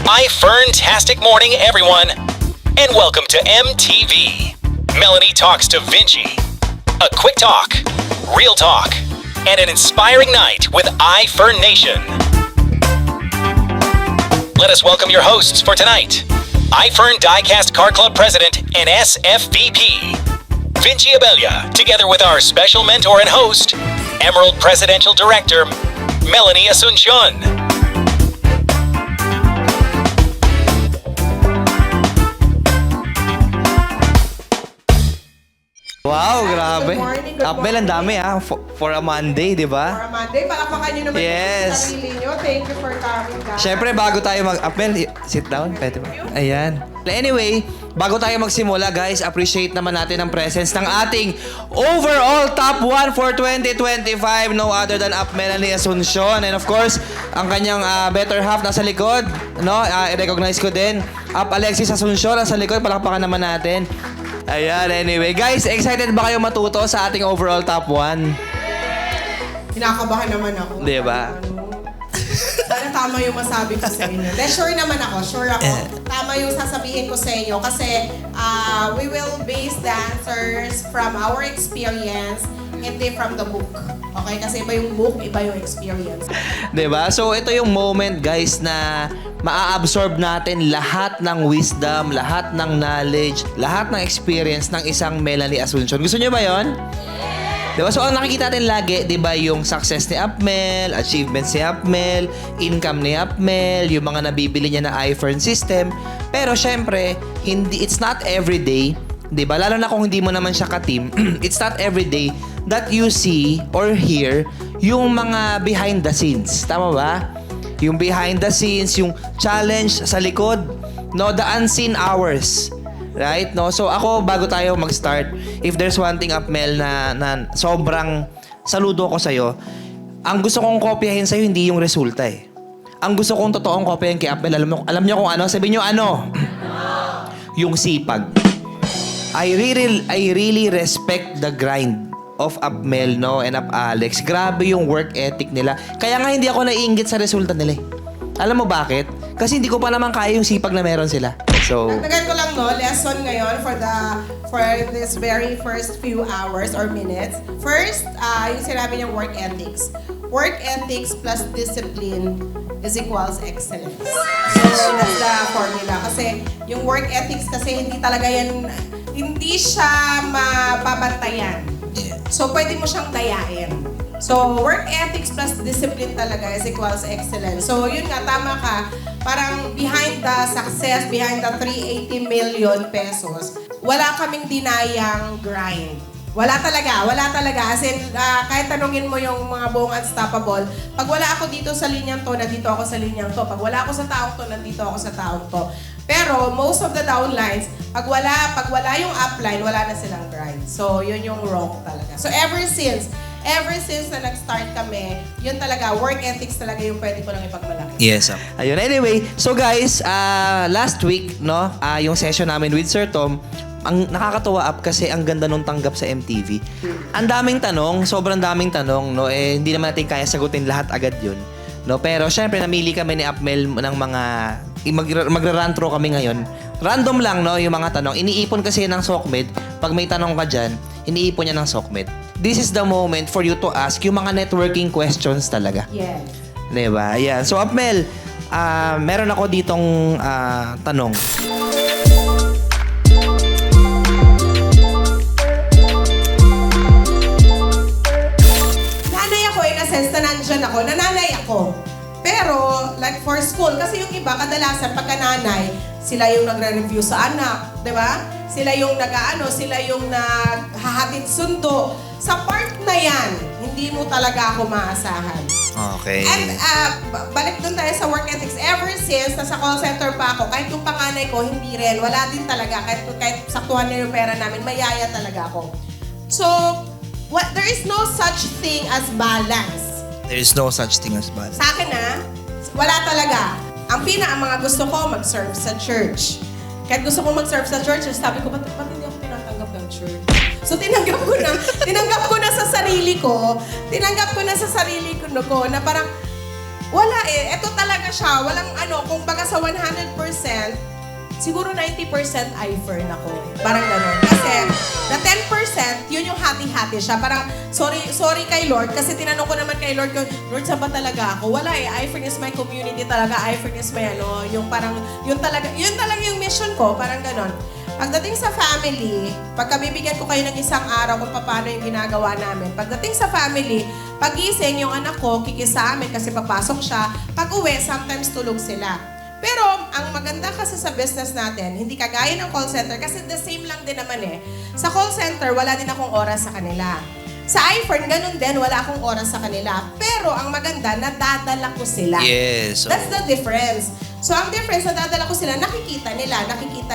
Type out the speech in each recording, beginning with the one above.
Ferntastic morning, everyone, and welcome to MTV. Melanie talks to Vinci. A quick talk, real talk, and an inspiring night with iFern Nation. Let us welcome your hosts for tonight. iFern Diecast Car Club President and SFVP, Vinci Abella, together with our special mentor and host, Emerald Presidential Director, Melanie Asuncion. Wow, grabe. Good morning, good Apel, ang dami morning. For a Monday, di ba? For a Monday, palakpakan nyo naman Yes. yung sarili nyo. Thank you for coming, guys. Siyempre, bago tayo Apel, sit down. Pwede ba? Ayan. Anyway, bago tayo magsimula, guys, appreciate naman natin ang presence ng ating overall top 1 for 2025. No other than Up Melanie Asuncion. And of course, ang kanyang better half nasa likod. No, i-recognize ko din. Up Alexis Asuncion nasa likod. Palakpakan naman natin. Ayan, anyway. Guys, excited ba kayo matuto sa ating overall top 1? Kinakabahan naman ako. Di ba? Sana tama yung masabi ko sa inyo. Sure naman ako. Sure ako. Tama yung sasabihin ko sa inyo. Kasi we will base the answers from our experience, hindi from the book. Okay? Kasi iba yung book, iba yung experience. Diba? So, ito yung moment, guys, na maa-absorb natin lahat ng wisdom, lahat ng knowledge, lahat ng experience ng isang Melanie Asuncion. Gusto niyo ba yon? Diba? So, ang nakikita natin lagi, diba, yung success ni Upmel, achievements ni Upmel, income ni Upmel, yung mga nabibili niya na iFern system. Pero, syempre, it's not everyday, diba? Lalo na kung hindi mo naman siya ka-team, it's not everyday that you see or hear yung mga behind the scenes. Tama ba? Yung behind the scenes, yung challenge sa likod, no, the unseen hours. Right? No? So ako, bago tayo mag-start, if there's one thing, Upmel, na sobrang saludo ko sa'yo, ang gusto kong kopyahin sa'yo, hindi yung resulta eh. Ang gusto kong totoong kopyahin kay Upmel, alam niyo kung ano? Sabihin niyo ano? Yung sipag. I really respect the grind of Upmel, no, and Up Alex. Grabe yung work ethic nila. Kaya nga hindi ako naiinggit sa resulta nila eh. Alam mo bakit? Kasi hindi ko pa naman kaya yung sipag na meron sila. So, Dagdagan ko lang, no, lesson ngayon for this very first few hours or minutes. First, yung sinabi niyang work ethics. Work ethics plus discipline is equals excellence. So, that's the formula. Kasi yung work ethics kasi hindi siya mababantayan. So, pwede mo siyang dayain. So, work ethics plus discipline talaga is equals excellence. So, yun nga, tama ka. Parang behind the success, behind the 380 million pesos, wala kaming dinayang grind. Wala talaga. As in, kahit tanungin mo yung mga buong unstoppable, pag wala ako dito sa linyang to, nandito ako sa linyang to. Pag wala ako sa taong to, nandito ako sa taong to. Pero most of the downlines, pag wala yung upline, wala na silang grind. So, yun yung wrong talaga. So, ever since na nag-start kami, yun talaga, work ethics talaga yung pwede ko lang ipagmalaki. yes. Ayun. Anyway, so guys, last week, no, yung session namin with Sir Tom, ang nakakatuwa up kasi ang ganda nung tanggap sa MTV. Ang daming tanong, sobrang daming tanong, no, hindi naman natin kaya sagutin lahat agad yun. No, pero syempre namili kami ni Upmel ng mga magra-run through kami ngayon. Random lang, no, yung mga tanong. Iniipon kasi ng SOCMED. Pag may tanong ka dyan, iniipon niya ng SOCMED. This is the moment for you to ask yung mga networking questions talaga. Yes. Diba? Ayan. So, Upmel, meron ako ditong tanong. Nanay ako in a sense na nandyan ako, nananay ako. Pero, like for school, kasi yung iba, kadalasan pagka nanay, sila yung nagre-review sa anak, di ba? Sila yung sila yung naghahatid sundo. Sa part na yan, hindi mo talaga ako maasahan. Okay. And balik dun tayo sa work ethics. Ever since nasa call center pa ako, kahit yung panganay ko, hindi rin. Wala din talaga. Kahit saktuhan na yung pera namin, mayaya talaga ako. So, there is no such thing as balance. There is no such thing as balance. Sa akin wala talaga. Ang mga gusto ko, mag-serve sa church. Kahit gusto ko mag-serve sa church, sabi ko, ba't hindi ako tinatanggap ng church? So, tinanggap ko na sa sarili ko na parang, Wala eh. Ito talaga siya. Walang kung baga sa 100%, siguro 90% iFern ako. Parang gano'n. Kasi, the 10%, yun yung hati-hati siya. Parang, sorry kay Lord. Kasi tinanong ko naman kay Lord, Lord, saan ba talaga ako? Wala eh. iFern is my community talaga. iFern is my yung parang, yun talaga yung mission ko. Parang gano'n. Pagdating sa family, pagka bibigyan ko kayo ng isang araw kung paano yung ginagawa namin. Pagdating sa family, pagising yung anak ko, kikis sa amin kasi papasok siya. Pag-uwi, sometimes tulog sila. Pero, ang maganda kasi sa business natin, hindi kagaya ng call center, kasi the same lang din naman eh. Sa call center, wala din akong oras sa kanila. Sa iFern, ganun din, wala akong oras sa kanila. Pero, ang maganda, nadadala ko sila. Yes. That's the difference. So, ang difference, nadadala ko sila, nakikita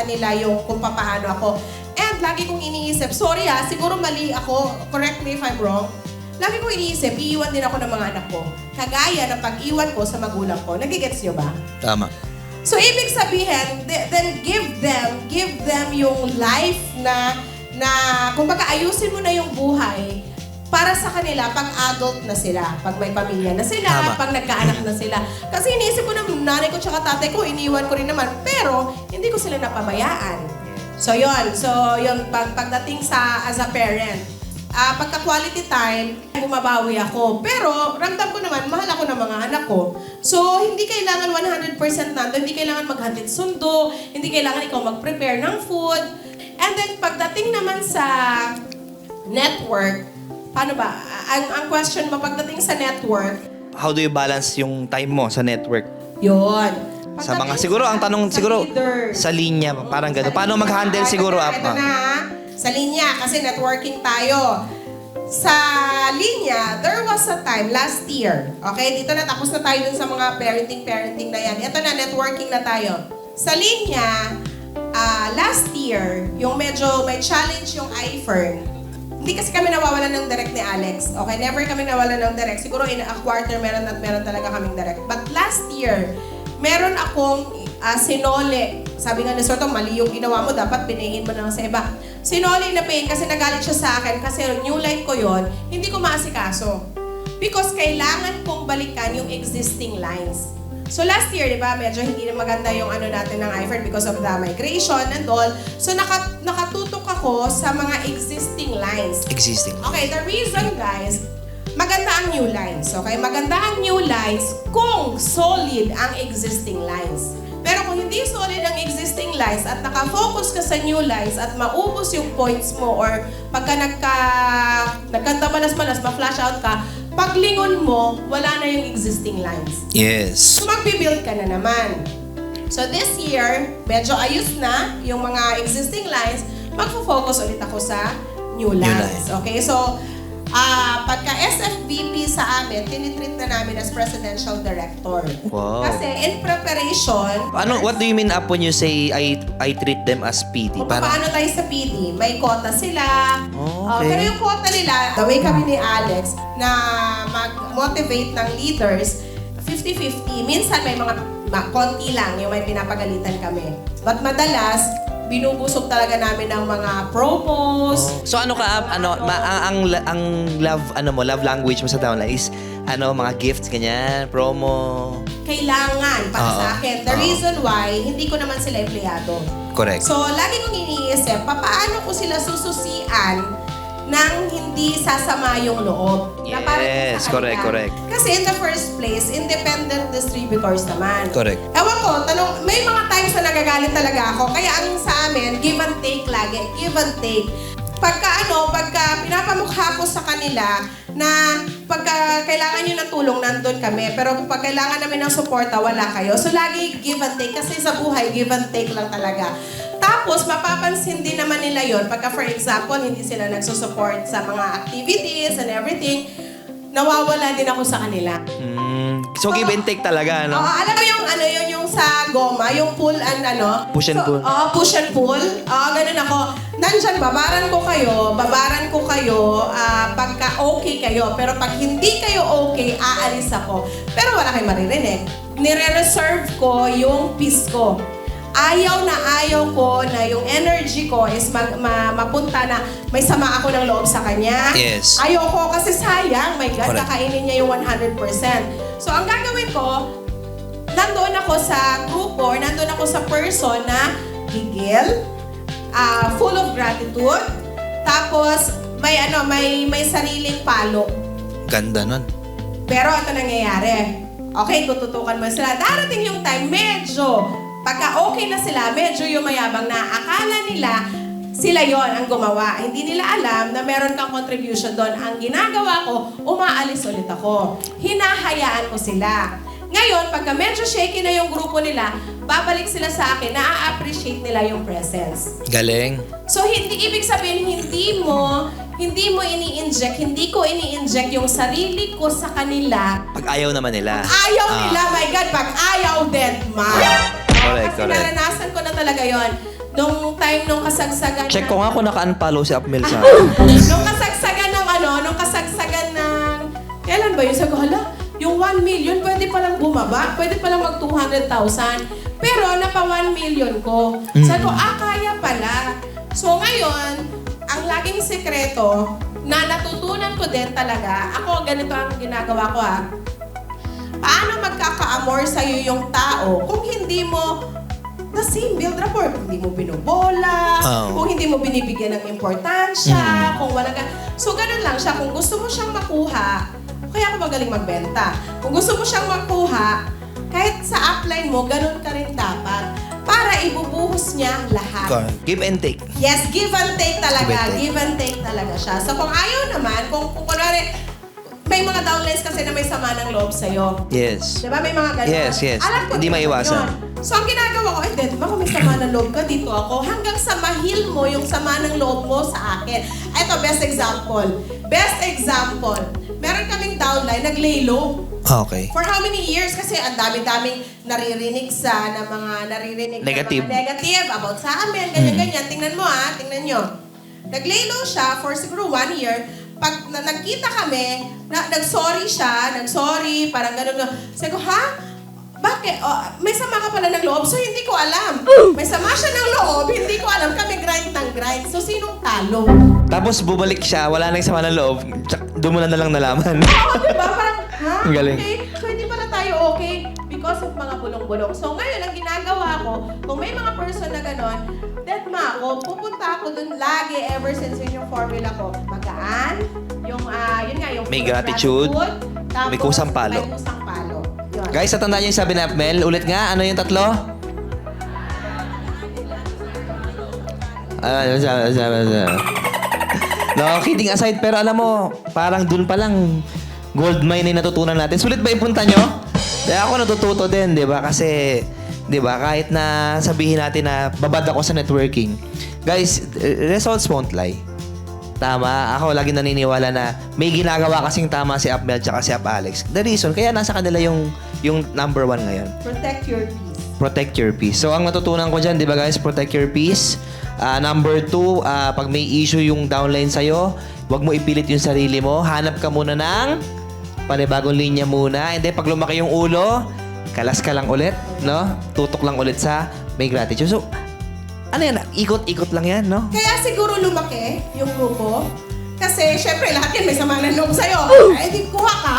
nila yung kung paano ako. And, lagi kong iniisip, sorry siguro mali ako, correct me if I'm wrong, lagi kong iniisip, iiwan din ako ng mga anak ko. Kagaya ng pag-iwan ko sa magulang ko. Nagigets nyo ba? Tama. So, ibig sabihin, then give them yung life na kumbaga ayusin mo na yung buhay para sa kanila pag adult na sila, pag may pamilya na sila, Tama. pag nagkaanak na sila. Kasi iniisip ko na nanay ko tsaka tatay ko, iniwan ko rin naman, pero hindi ko sila napabayaan. So, yun. Pagdating sa as a parent, pagka quality time, bumabawi ako. Pero, ramdam ko naman, mahal ako ng mga anak ko. So, hindi kailangan 100% nandun, hindi kailangan maghatid sundo, hindi kailangan ikaw mag-prepare ng food. And then, pagdating naman sa network, paano ba? Ang question mo, pagdating sa network, How do you balance yung time mo sa network? yun. Sa mga, Pagdating siguro, ang tanong, sa siguro, leaders. sa linya, parang gano'n. Paano mag-handle siguro, Ito na, sa linya, kasi networking tayo. Sa linya, there was a time last year. Okay, dito na tapos na tayo dun sa mga parenting na yan. Ito na, networking na tayo. Sa linya, last year, yung medyo may challenge yung iFern. Hindi kasi kami nawawalan ng direct ni Alex. Okay, never kami nawalan ng direct. Siguro in a quarter meron talaga kaming direct. But last year, meron akong sinole. Sabi nga ni Soto, mali yung ginawa mo, dapat pinayin mo na lang sa iba. Sinole na pain kasi nagalit siya sa akin kasi new line ko yon, hindi ko maasikaso. Because kailangan kong balikan yung existing lines. So last year, di ba, medyo hindi na maganda yung natin ng iFern because of the migration and all. So nakatutok ako sa mga existing lines. Existing. Okay, the reason guys, maganda ang new lines. Okay, maganda ang new lines kung solid ang existing lines. Pero kung hindi solid ang existing lines at nakafocus ka sa new lines at maubos yung points mo or pagka nagkanta-malas-malas, ma-flash out ka, paglingon mo, wala na yung existing lines. Yes. So, magbibuild ka na naman. So, this year, medyo ayos na yung mga existing lines, magfo-focus ulit ako sa new lines. Okay? So, pagka SFVP sa amin, tinitreat na namin as Presidential Director. Wow. Kasi in preparation, What do you mean when you say I treat them as PD? kung paano tayo sa PD, may quota sila. Oh, okay. Pero yung quota nila, the way kami ni Alex na mag-motivate ng leaders, 50-50. Minsan may mga konti lang yung may pinapagalitan kami. But madalas, binubusog talaga namin ng mga promos. So ano ka ang love language mo sa downline is mga gifts ganyan, promo. Kailangan para sa akin. The reason why, hindi ko naman sila empleyado. Correct. So, lagi kong iniisip, paano ko sila sususian nang hindi sasama yung loob. Na para Yes, sa kanila. correct. Kasi in the first place, independent distributors naman. Correct. Ewan ko, may mga times na nagagalit talaga ako. Kaya ang sa amin, give and take lagi. Give and take. Pagka pinapamukha ko sa kanila na pagka kailangan nyo ng tulong, nandun kami. Pero pag kailangan namin ng suporta, wala kayo. So lagi give and take. Kasi sa buhay, give and take lang talaga. Tapos, mapapansin din naman nila yon pagka, for example, hindi sila nagsusupport sa mga activities and everything, nawawala din ako sa kanila. So give and take talaga, no? Alam mo yung sa goma, yung pull and Push and pull. Push and pull. Ganun ako. Nandyan, babaran ko kayo pagka okay kayo. Pero pag hindi kayo okay, aalis ako. Pero wala kayong maririnig. Nire-reserve ko yung peace ko. Ayaw ko na yung energy ko is mapunta na may sama ako ng loob sa kanya. Yes. Ayaw ko kasi sayang, my God, Correct. kakainin niya yung 100%. So, ang gagawin ko, nandoon ako sa grupo or nandoon ako sa person na gigil, full of gratitude, tapos may sariling palo. Ganda nun. Pero ito nangyayari. Okay, tututukan mo sila. Darating yung time, medyo, pagka okay na sila, medyo yung mayabang na akala nila, sila yon ang gumawa. Hindi nila alam na meron kang contribution doon. Ang ginagawa ko, umaalis ulit ako. Hinahayaan ko sila. Ngayon, pagka medyo shaky na yung grupo nila, babalik sila sa akin, na-appreciate nila yung presence. Galing. So, hindi ibig sabihin, hindi mo ini-inject, hindi ko ini-inject yung sarili ko sa kanila. Pag ayaw naman nila. Ayaw nila, my God, pag ayaw, dead man. Correct, Kasi correct. naranasan ko na talaga yon. Nung time, nung kasagsagan Check ko nga kung naka-unfollow si Apmel sa nung kasagsagan ng, kailan ba yun? Sabi ko, hala, yung 1 million, pwede palang bumaba, pwede palang mag 200,000. Pero, napa 1 million ko. Sabi ko, kaya pala. So, ngayon, ang laging sekreto na natutunan ko din talaga, ako ganito ang ginagawa ko paano magkaka-amor sa'yo yung tao kung hindi mo the same build rapport, kung hindi mo binubola, kung hindi mo binibigyan ng importansya, kung wala ka. So, ganun lang siya. Kung gusto mo siyang makuha, kaya ako magaling magbenta. Kung gusto mo siyang makuha, kahit sa upline mo, ganun ka rin dapat. Para ibubuhos niya lahat. Give and take. Yes, give and take talaga. Give and take. Give and take talaga siya. So kung ayaw naman, kung kunwari, may mga downlines kasi na may sama ng loob sa'yo. Yes. Diba? May mga ganun. Yes, yes. Alam ko Hindi naman maiwasan. yun. So ang ginagawa ko, di ba kung may sama ng loob ka, dito ako, hanggang sa mahil mo yung sama ng loob mo sa akin. Ito, best example. Best example. Meron kaming downline, nag-lay low. Okay. For how many years? Kasi ang dami-daming naririnig Negative. Na mga negative about sa amin, ganyan-ganyan. Tingnan mo tingnan nyo. Nag-lay low siya for siguro 1 year. Pag nagkita kami, nag-sorry siya, parang gano'n. Sabi ko, bakit? May sama ka pala ng loob, so hindi ko alam. May sama siya ng loob, hindi ko alam. Kami grind ng grind. So, sinong talo? Tapos bumalik siya, wala nang sama ng loob. Doon mo na lang nalaman. Oo, diba? Parang, Ang galing. Okay, so hindi pala tayo okay because of mga bulong-bulong. So ngayon, ang ginagawa ko, kung may mga person na ganon, deadma ako, pupunta ako dun lagi ever since yun yung formula ko. Magaan, yung, yun nga, yung May gratitude, tapos may kusang palo. May kusang palo. Yun. Guys, natandaan niyo yung sabi ni Apmel. Ulit nga, ano yung tatlo? No, kidding aside, pero alam mo, parang dun pa lang, gold mine na natutunan natin. Sulit ba yung punta nyo? Kaya ako natututo din, di ba? Kasi, di ba, kahit na sabihin natin na babad ako sa networking, guys, results won't lie. Tama, ako lagi naniniwala na may ginagawa kasing tama si Apmel at si Ap Alex. The reason, kaya nasa kanila yung number 1 ngayon. Protect your peace. Protect your peace. So, ang natutunan ko dyan, di ba guys, protect your peace. Number 2, pag may issue yung downline sa'yo, huwag mo ipilit yung sarili mo. Hanap ka muna ng panibagong linya muna. And then, pag lumaki yung ulo, kalas ka lang ulit, no? Tutok lang ulit sa may gratitude. So, ano yan? Ikot-ikot lang yan, no? Kaya siguro lumaki yung grupo. Kasi, syempre, lahat yan may sama ng loob sa'yo. Ay, di kuha ka.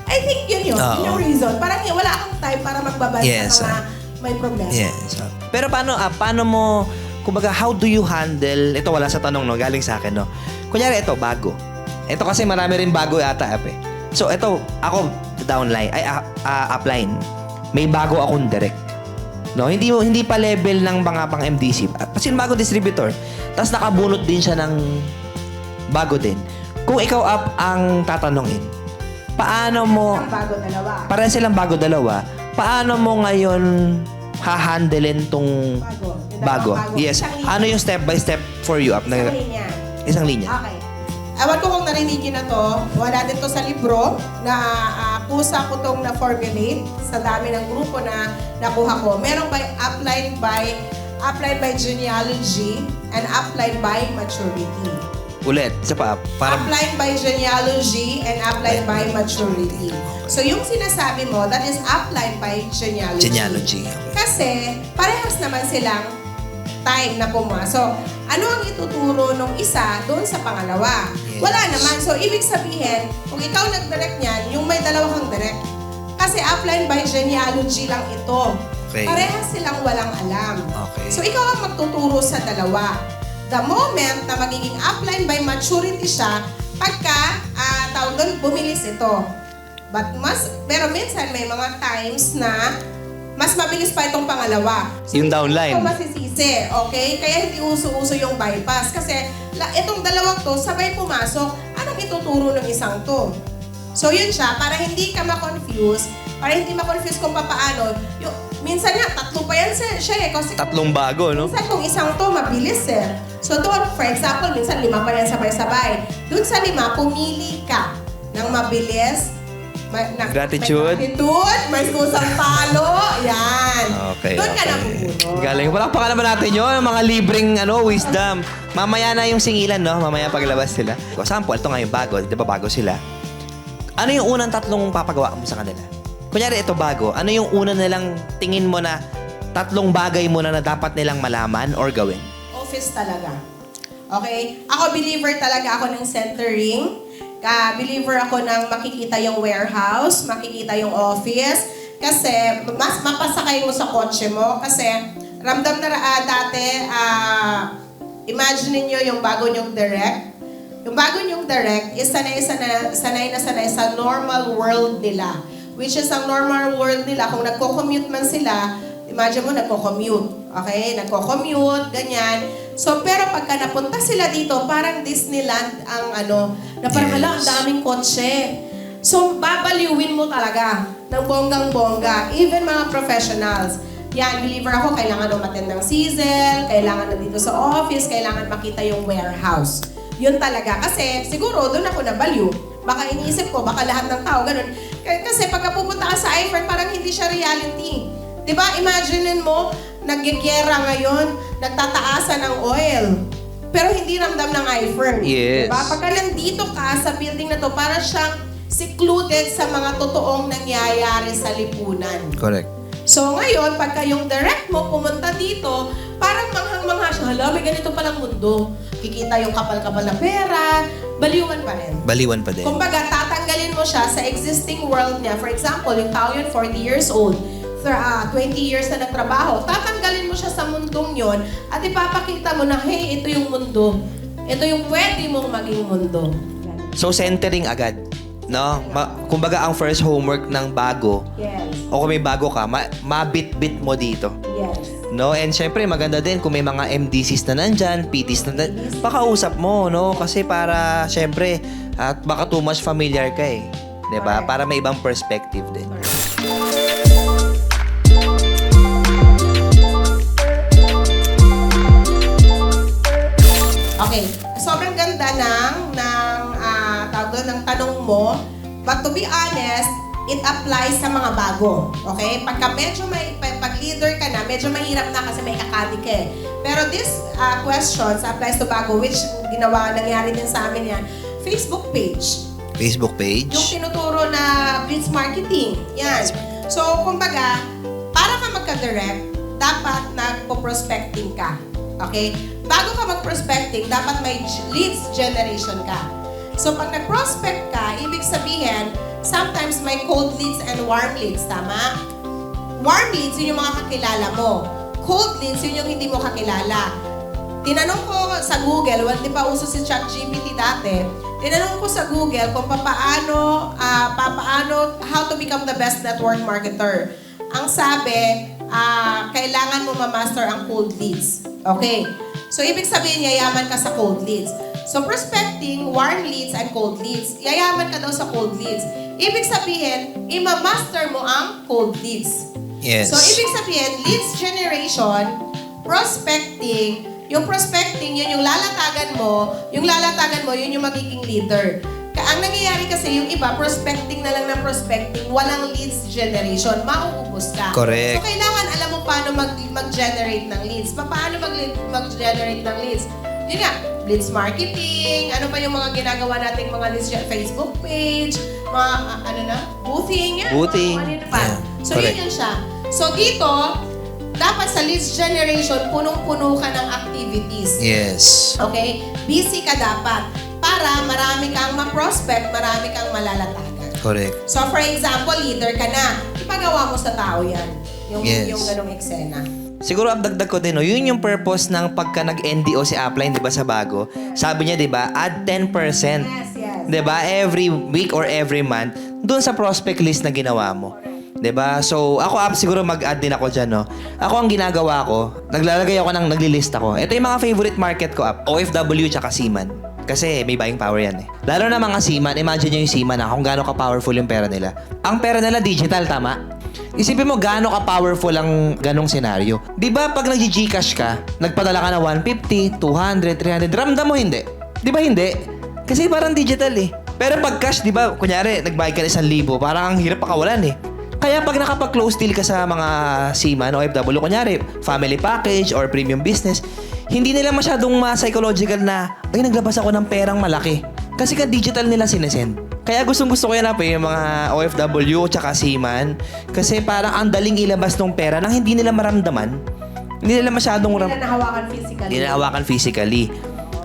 I think yun. Oo. Yung reason. Parang wala akong time para magbabad Yes, sa mga may problema. Yes. Pero paano mo, kumbaga, how do you handle, ito wala sa tanong, no? Galing sa akin, no? Kunyari, ito, bago. Ito kasi marami rin bago yata, Ap, eh. So, ito, ako, downline, upline. May bago akong direct. No? Hindi pa level ng mga pang MDC. Kasi bago distributor. Tapos nakabunot din siya ng bago din. Kung ikaw, Up, ang tatanungin, paano mo, Ang bago dalawa. parang silang bago dalawa, paano mo ngayon hahandelin tong Bago. Yung bago? dalawang bago. Yes. Isang linya. Ano yung step by step for you, Up? Isang linya. Isang linya. Okay. Ewan ko kung narinig niyo na to. Wala din to sa libro na kusa ko tong na-formulate sa dami ng grupo na nakuha ko. Merong upline by genealogy and upline by maturity. Ulit, isa pa. Para Upline by genealogy and upline by maturity. So yung sinasabi mo, that is upline by genealogy. genealogy. Kasi parehas naman silang time na pumasok. Ano ang ituturo nung isa doon sa pangalawa? Yes. Wala naman. So, ibig sabihin, kung ikaw nag-direct niyan, yung may dalawa kang direct. Kasi upline by genealogy lang ito. Okay. Parehas silang walang alam. Okay. So ikaw ang magtuturo sa dalawa. The moment na magiging upline by maturity siya, pagka tawag doon, bumilis ito. Pero minsan may mga times na mas mabilis pa itong pangalawa. Yung downline. Ito masisisi, okay? Kaya hindi uso-uso yung bypass. Kasi itong dalawang to, sabay pumasok, anong ituturo ng isang to? So yun siya, para hindi ka ma-confuse, kung paano. Minsan nga, tatlo pa yan siya eh. Kasi Tatlong bago, no? minsan kung isang to, mabilis eh. So doon, for example, minsan 5 pa yan sabay-sabay. Doon sa 5, pumili ka ng mabilis. Gratitude. May gratitude, may kusang palo. Yan. Okay, Doon ka okay. napupuno. Galing. Palakpakan naman natin yun. Mga libreng wisdom. Mamaya na yung singilan, no? Mamaya paglabas sila. For example, ito nga yung bago. Di ba bago sila? Ano yung unang tatlong papagawa mo sa kanila? Kunyari, ito bago. Ano yung una nilang tingin mo na tatlong bagay mo na dapat nilang malaman or gawin? Office talaga. Okay? Ako, believer talaga ako ng centering. Believer ako ng makikita yung warehouse, makikita yung office. Kasi, mas mapasakay mo sa kotse mo. Kasi, ramdam na dati, imagine niyo yung bago nyong direct. Yung bago nyong direct is sanay sa normal world nila. Which is ang normal world nila, kung nagko-commute man sila, imagine mo nagko-commute. Okay? Nagko-commute, ganyan. So, pero pagka napunta sila dito, parang Disneyland ang na parang Yes. ang daming kotse. So, babaliwin mo talaga ng bonggang-bongga. Even mga professionals. Yan, believer ako, kailangan umattend ng sizzle, kailangan na dito sa office, kailangan makita yung warehouse. Yun talaga. Kasi, siguro, doon ako nabaliw. Baka iniisip ko, baka lahat ng tao, ganun. Kasi pagka pupunta ka sa iFern, parang hindi siya reality. Diba? Imaginein mo, nagyegyera ngayon, nagtataasan ng oil. Pero hindi ramdam ng iFern. Yes. Diba? Pagka nandito ka sa building na to, para siyang secluded sa mga totoong nangyayari sa lipunan. Correct. So ngayon, pagka yung direct mo pumunta dito, parang manghang-mangha siya. Hala, may ganito palang mundo. Kikita yung kapal-kapal na pera, baliwan pa rin. Baliwan pa din. Kumbaga, tatanggalin mo siya sa existing world niya. For example, yung tao yun, 40 years old, 20 years na nagtrabaho, tatanggalin mo siya sa mundong yon at ipapakita mo na, hey, ito yung mundo. Ito yung pwede mong maging mundo. So, centering agad. No? Kumbaga, ang first homework ng bago, Yes. o kung may bago ka, mabit-bit mo dito. Yes. No? And syempre, maganda din kung may mga MDCs na nandyan, PTs na nandyan, pakausap mo, no? Kasi para, syempre, at baka too much familiar ka eh. 'Di ba? Correct. Para may ibang perspective din. Okay. Sobrang ganda tawag doon, ng tanong mo. But to be honest, it applies sa mga bago. Okay? Pag leader ka na, medyo mahirap na kasi may kakadi ka eh. Pero this questions applies to bago, which nangyari din sa amin yan. Facebook page. Facebook page. Yung tinuturo na blitz marketing. Yan. So, kumbaga, para ka magka-direct, dapat nagpo-prospecting ka. Okay? Bago ka mag-prospecting, dapat may leads generation ka. So, pag nag-prospect ka, ibig sabihin, sometimes may cold leads and warm leads. Tama? Warm leads, yun yung mga kakilala mo. Cold leads, yun yung hindi mo kakilala. Tinanong ko sa Google, di pa uso si ChatGPT dati, tinanong ko sa Google kung paano, how to become the best network marketer. Ang sabi, kailangan mo ma-master ang cold leads. Okay. So, ibig sabihin, yayaman ka sa cold leads. So, prospecting, warm leads, and cold leads. Yayaman ka daw sa cold leads. Ibig sabihin, ima-master mo ang cold leads. Yes. So, ibig sabihin, leads generation, prospecting, yung prospecting, yun yung lalatagan mo, yun yung magiging leader. Ang nangyayari kasi, yung iba, prospecting na lang ng prospecting, walang leads generation, mauubos ka. Correct. So, kailangan alam mo paano mag-generate ng leads. Paano mag-generate ng leads? Yun nga, blitz marketing, ano pa yung mga ginagawa nating mga leads, Facebook page, mga, boothing, yan. Boothing. Ano pa. Yeah, So, correct. yun siya. So, dito, dapat sa leads generation, punong-puno ka ng activities. Yes. Okay? Busy ka dapat para marami kang ma-prospect, marami kang malalatagan. Correct. So for example, leader ka na, ipagawa mo sa tao yan. Yung, Yes. yung ganong eksena. Siguro ang dagdag ko din, no, yun yung purpose ng pagka nag-NDO si Upline, di ba, sa bago. Sabi niya, di ba, add 10%. Yes, yes. Di ba, every week or every month, dun sa prospect list na ginawa mo. Di ba? So, ako siguro mag-add din ako dyan, no. Ako ang ginagawa ko, naglalagay ako ng naglilist ako. Ito yung mga favorite market ko, OFW tsaka Seaman. Kasi may buying power yan eh. Lalo na mga Seaman, imagine nyo yung Seaman na kung gaano ka-powerful yung pera nila. Ang pera nila digital, tama? Isipin mo gaano ka-powerful ang ganong senaryo. Di ba pag nag-Gcash ka, nagpadala ka na 150, 200, 300, ramdam mo hindi? Di ba hindi? Kasi parang digital eh. Pero pag cash, di ba, kunyari, nagbayad ka na 1,000, parang ang hirap pakawalan eh. Kaya pag nakapag-close deal ka sa mga Seaman o OFW, kunyari, family package or premium business, hindi nila masyadong ma-psychological na, ay, naglabas ako ng perang malaki. Kasi ka digital nila sinesend. Kaya gustong-gusto ko yan po yung mga OFW tsaka Seaman. Kasi parang ang daling ilabas ng pera nang hindi nila maramdaman. Hindi nila masyadong Hindi na nahawakan physically. Hindi nila hawakan physically.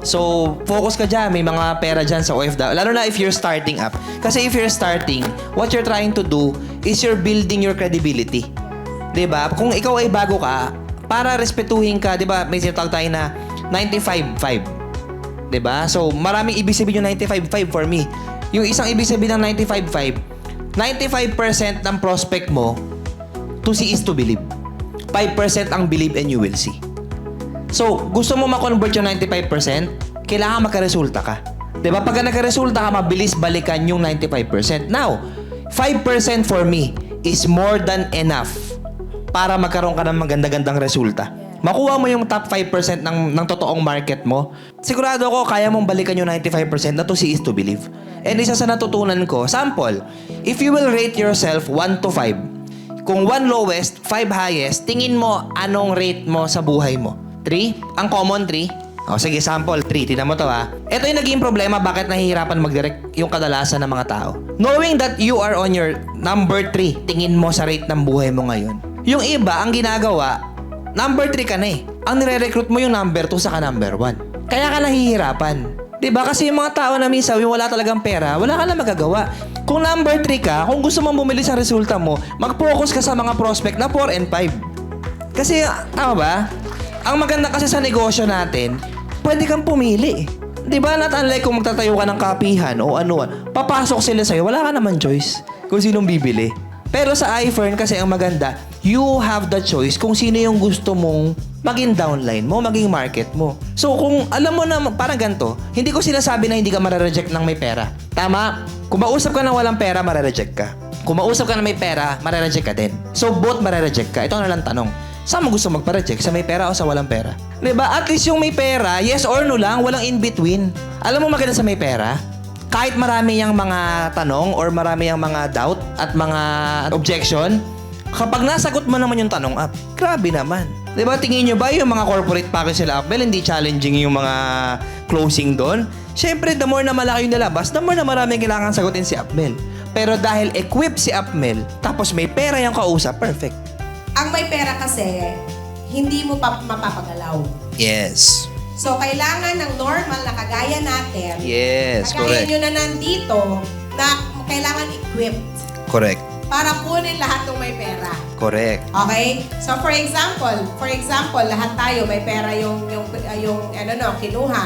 So, focus ka dyan. May mga pera dyan sa OFW. Lalo na if you're starting up. Kasi if you're starting, what you're trying to do is you're building your credibility. 'Di ba? Kung ikaw ay bago ka, para respetuhin ka, 'di ba? May sinatawag tayo na 95-5. 'Di ba? So, maraming ibig sabihin yung 95-5 for me. Yung isang ibig sabihin ng 95-5, 95% ng prospect mo to see is to believe. 5% ang believe and you will see. So, gusto mo ma-convert yung 95%, kailangan makaresulta ka. 'Di ba? Pagka nagkaresulta ka, mabilis balikan yung 95%. Now, 5% for me is more than enough para magkaroon ka ng maganda-gandang resulta. Makuha mo yung top 5% ng totoong market mo. Sigurado ako, kaya mong balikan yung 95% na to see is to believe. And isa sa natutunan ko, sample, if you will rate yourself 1 to 5, kung 1 lowest, 5 highest, tingin mo anong rate mo sa buhay mo? 3? Ang common 3? O sige, sample 3. Tingnan mo to ha. Ito yung naging problema bakit nahihirapan mag-direct yung kadalasan ng mga tao. Knowing that you are on your number 3, tingin mo sa rate ng buhay mo ngayon. Yung iba, ang ginagawa, number 3 ka na eh. Ang nire-recruit mo yung number 2 saka number 1. Kaya ka nahihirapan. Diba? Kasi yung mga tao na minsan, yung wala talagang pera, wala ka na magagawa. Kung number 3 ka, kung gusto mong bumili sa resulta mo, mag-focus ka sa mga prospect na 4 and 5. Kasi, tama ba? Ang maganda kasi sa negosyo natin, pwede kang pumili. Diba? Not unlike kung magtatayo ka ng kapihan o ano, papasok sila sa'yo, wala ka naman choice kung sinong bibili. Pero sa iFern kasi ang maganda, you have the choice kung sino yung gusto mong maging downline mo, maging market mo. So kung alam mo na, parang ganito, hindi ko sinasabi na hindi ka marareject ng may pera. Tama? Kung mausap ka na walang pera, marareject ka. Kung mausap ka na may pera, marareject ka din. So both marareject ka. Ito na lang tanong. Saan mo gusto magpa-reject? Sa may pera o sa walang pera? Diba? At least yung may pera, yes or no lang, walang in-between. Alam mo maganda sa may pera? Kahit marami yung mga tanong or marami yung mga doubt at mga objection, kapag nasagot mo naman yung tanong up, grabe naman. Diba, tingin nyo ba yung mga corporate package sila Upmel, hindi challenging yung mga closing doon? Siyempre, the more na malaki yung nilabas, the more na maraming kailangan sagutin si Upmel. Pero dahil equip si Upmel, tapos may pera yung kausap, perfect. Ang may pera kasi, hindi mo mapapagalaw. Yes. So, kailangan ng normal na kagaya natin. Yes, kagaya correct. nyo na nandito, na kailangan equipped Correct. para kunin lahat ng may pera. Correct. Okay? So, for example, lahat tayo may pera yung kinuha.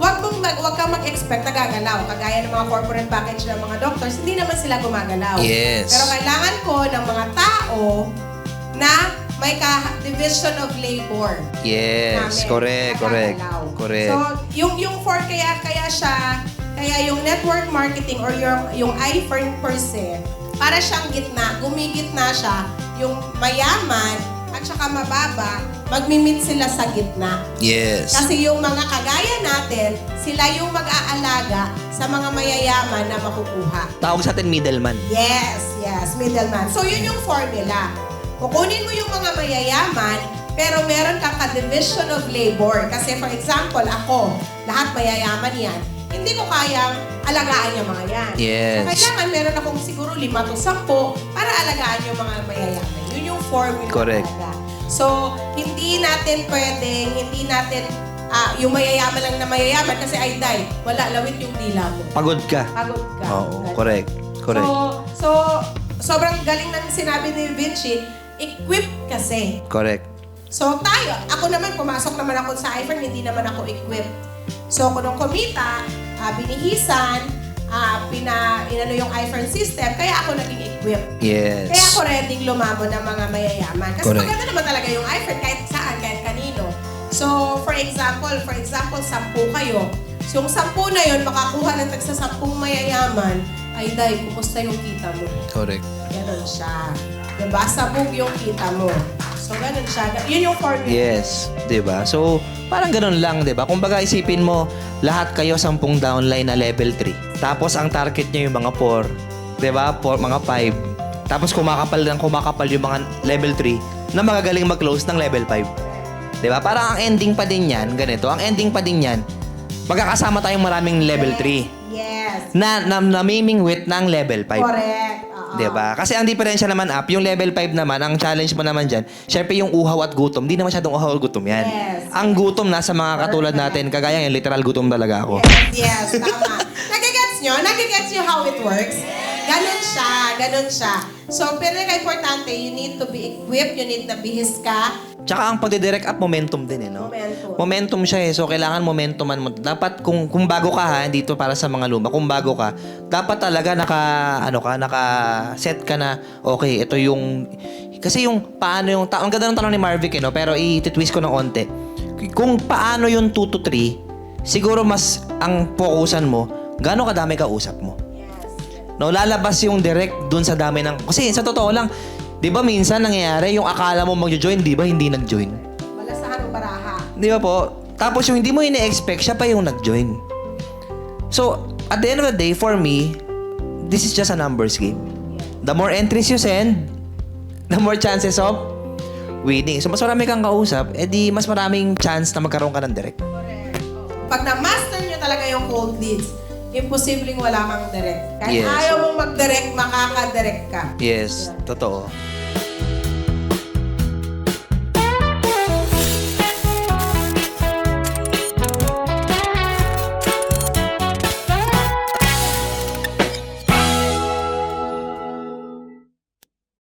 Huwag kang mag-expect na gagalaw. Kagaya ng mga corporate package ng mga doctors, hindi naman sila gumagalaw. Yes. Pero kailangan ko ng mga tao na may division of labor. Yes, namin. correct, correct. Nakakalaw. Correct. So, yung for kaya yung network marketing or yung iFern per se, para siyang gitna, gumigitna siya, yung mayaman at saka mababa, magmi-meet sila sa gitna. Yes. Kasi yung mga kagaya natin, sila yung mag-aalaga sa mga mayayaman na makukuha. Tawag sa atin middleman. Yes, middleman. So, yun yung formula. Kukunin mo yung mga mayayaman, pero meron kang ka-division of labor. Kasi for example, ako, lahat mayayaman yan. Hindi ko kayang alagaan yung mga yan. Yes. So, kailangan meron akong siguro 5 to 10 para alagaan yung mga mayayaman. Yun yung formula. Correct. talaga. So, hindi natin yung mayayaman lang na mayayaman kasi ay wala, lawit yung dila mo. Pagod ka. Pagod ka. Oo, Ganun. correct. Correct. So, sobrang galing ng sinabi ni Vinci, equip kasi. Correct. So ako naman, pumasok naman ako sa iFern, hindi naman ako equipped. So kung nung kumita, binihisan, inano yung iFern system, kaya ako naging equipped. Yes. Kaya ako ready lumabon ng mga mayayaman. Kasi Correct. maganda naman talaga yung iFern kahit saan, kahit kanino. So for example, 10 kayo. So yung 10 na yun, makakuha ng tagsa 10 mayayaman, ay day, kumusta yung kita mo? Correct. Ganon siya. Diba? Sabog yung kita mo. So, ganon siya. Yun yung formula. Yes, 'di ba? So, parang ganun lang, 'di ba? Kumbaga isipin mo, lahat kayo 10 downline na level 3. Tapos ang target niyo yung mga 4, 'di ba? Mga 5. Tapos kumakapal yung mga level 3 na magagaling mag-close ng level 5. 'Di ba? Parang ang ending pa din 'yan, ganito. Ang ending pa din 'yan, magkakasama tayong maraming level 3 Yes. na namimingwit ng level 5. Correct. Oo. Diba? Kasi ang diferensya naman up, yung level 5 naman, ang challenge mo naman dyan, syempre yung uhaw at gutom, di na masyadong uhaw at gutom yan. Yes. Ang gutom nasa mga katulad natin, kagaya yung literal gutom talaga ako. Yes, tama. Nagigets nyo? Nagigets nyo how it works? Ganon siya. So, pinaka-importante, you need to be equipped, you need na bihis ka. Tsaka ang pagdidirect up, momentum din no? Momentum. Momentum siya So, kailangan momentuman mo. Dapat, kung bago ka dito para sa mga luma, kung bago ka, dapat talaga naka-set ka na, okay, ito yung, kasi yung paano yung, ang ganda ng tanong ni Marvic, no? Pero i-twist ko ng onte. Kung paano yung 2 to 3, siguro mas ang fokusan mo, gaano kadami ka usap mo. No, lalabas yung direct dun sa dami ng, kasi sa totoo lang, di ba minsan nangyayari yung akala mo mag-join, di ba hindi nag-join? Malasahan ng baraha. Di ba po? Tapos yung hindi mo ine-expect, siya pa yung nag-join. So, at the end of the day, for me, this is just a numbers game. The more entries you send, the more chances of winning. So, mas marami kang kausap, edi mas maraming chance na magkaroon ka ng direct. Pag na-master nyo talaga yung cold leads, imposibleng wala kang direct. Kahit Yes. ayaw mong mag-direct, makaka-direct ka. Yes, totoo.